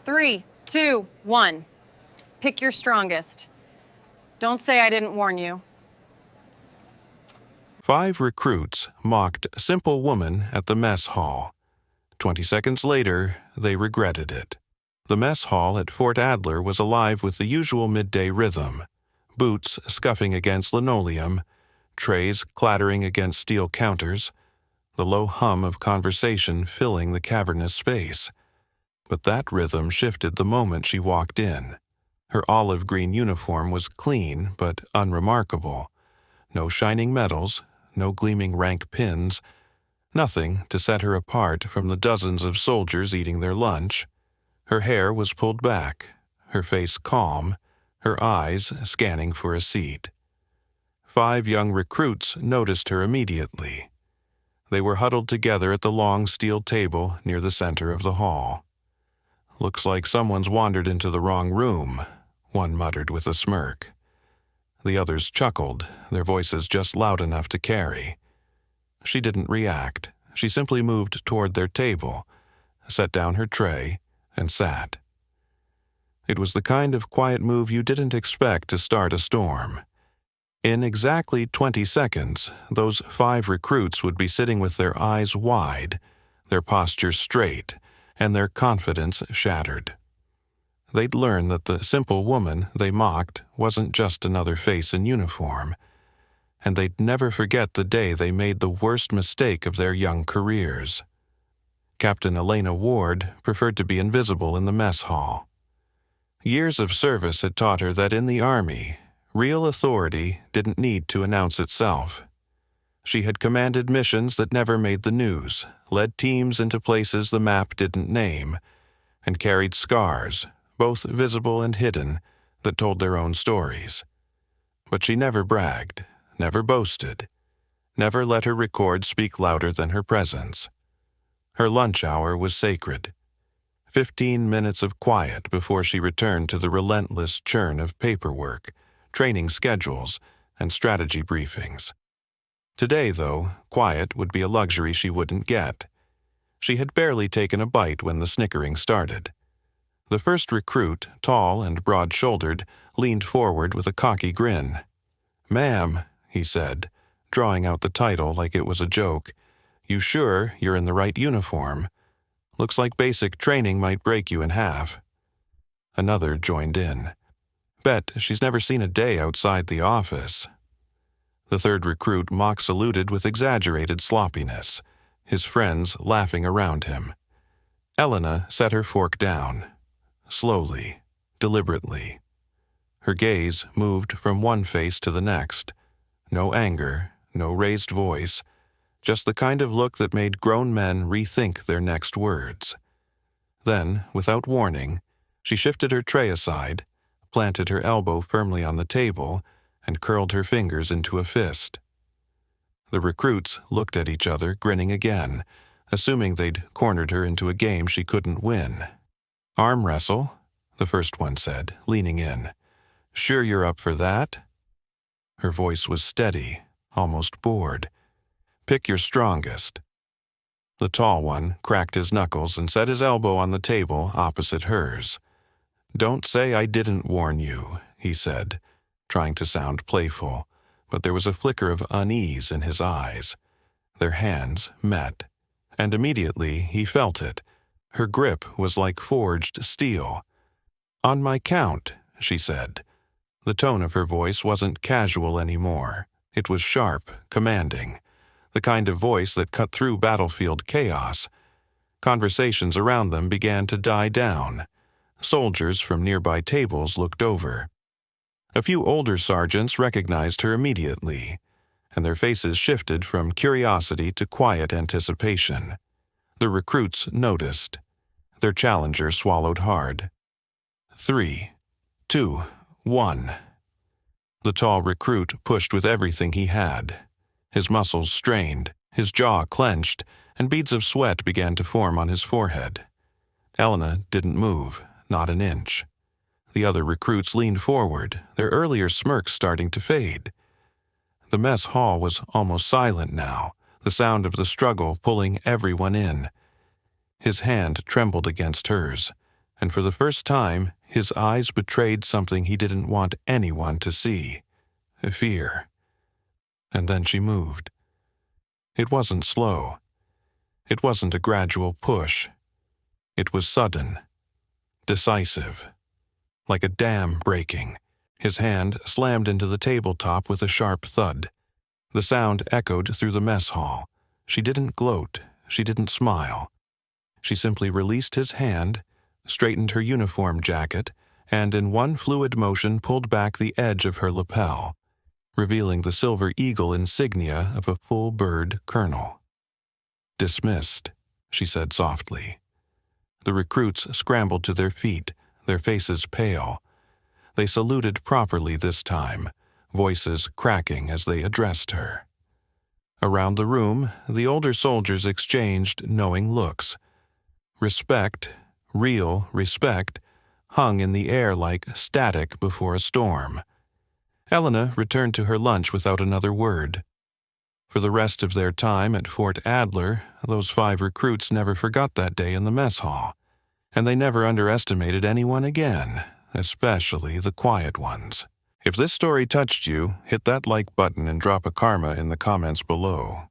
3, 2, 1. Pick your strongest. Don't say I didn't warn you. 5 recruits mocked simple woman at the mess hall. 20 seconds later, they regretted it. The mess hall at Fort Adler was alive with the usual midday rhythm. Boots scuffing against linoleum, trays clattering against steel counters, the low hum of conversation filling the cavernous space. But that rhythm shifted the moment she walked in. Her olive green uniform was clean but unremarkable. No shining medals, no gleaming rank pins, nothing to set her apart from the dozens of soldiers eating their lunch. Her hair was pulled back, her face calm, her eyes scanning for a seat. 5 young recruits noticed her immediately. They were huddled together at the long steel table near the center of the hall. "Looks like someone's wandered into the wrong room," one muttered with a smirk. The others chuckled, their voices just loud enough to carry. She didn't react. She simply moved toward their table, set down her tray, and sat. It was the kind of quiet move you didn't expect to start a storm. In exactly 20 seconds, those 5 recruits would be sitting with their eyes wide, their posture straight, and their confidence shattered. They'd learn that the simple woman they mocked wasn't just another face in uniform, and they'd never forget the day they made the worst mistake of their young careers. Captain Elena Ward preferred to be invisible in the mess hall. Years of service had taught her that in the Army, real authority didn't need to announce itself. She had commanded missions that never made the news, led teams into places the map didn't name, and carried scars, both visible and hidden, that told their own stories. But she never bragged, never boasted, never let her record speak louder than her presence. Her lunch hour was sacred. 15 minutes of quiet before she returned to the relentless churn of paperwork, training schedules, and strategy briefings. Today, though, quiet would be a luxury she wouldn't get. She had barely taken a bite when the snickering started. The first recruit, tall and broad-shouldered, leaned forward with a cocky grin. "Ma'am," he said, drawing out the title like it was a joke, "you sure you're in the right uniform? Looks like basic training might break you in half." Another joined in. "Bet she's never seen a day outside the office." The third recruit mock-saluted with exaggerated sloppiness, his friends laughing around him. Elena set her fork down. Slowly, deliberately. Her gaze moved from one face to the next. No anger, no raised voice, just the kind of look that made grown men rethink their next words. Then, without warning, she shifted her tray aside, planted her elbow firmly on the table, and curled her fingers into a fist. The recruits looked at each other, grinning again, assuming they'd cornered her into a game she couldn't win. "Arm wrestle," the first one said, leaning in. "Sure you're up for that?" Her voice was steady, almost bored. "Pick your strongest." The tall one cracked his knuckles and set his elbow on the table opposite hers. "Don't say I didn't warn you," he said, trying to sound playful, but there was a flicker of unease in his eyes. Their hands met, and immediately he felt it. Her grip was like forged steel. "On my count," she said. The tone of her voice wasn't casual anymore. It was sharp, commanding, the kind of voice that cut through battlefield chaos. Conversations around them began to die down. Soldiers from nearby tables looked over. A few older sergeants recognized her immediately, and their faces shifted from curiosity to quiet anticipation. The recruits noticed. Their challenger swallowed hard. 3, 2, 1. The tall recruit pushed with everything he had. His muscles strained, his jaw clenched, and beads of sweat began to form on his forehead. Elena didn't move, not an inch. The other recruits leaned forward, their earlier smirks starting to fade. The mess hall was almost silent now, the sound of the struggle pulling everyone in. His hand trembled against hers, and for the first time, his eyes betrayed something he didn't want anyone to see: fear. And then she moved. It wasn't slow. It wasn't a gradual push. It was sudden, decisive, like a dam breaking. His hand slammed into the tabletop with a sharp thud. The sound echoed through the mess hall. She didn't gloat. She didn't smile. She simply released his hand, straightened her uniform jacket, and in one fluid motion pulled back the edge of her lapel, revealing the silver eagle insignia of a full bird colonel. "Dismissed," she said softly. The recruits scrambled to their feet, their faces pale. They saluted properly this time, voices cracking as they addressed her. Around the room, the older soldiers exchanged knowing looks. Respect, real respect, hung in the air like static before a storm. Elena returned to her lunch without another word. For the rest of their time at Fort Adler, those 5 recruits never forgot that day in the mess hall, and they never underestimated anyone again, especially the quiet ones. If this story touched you, hit that like button and drop a karma in the comments below.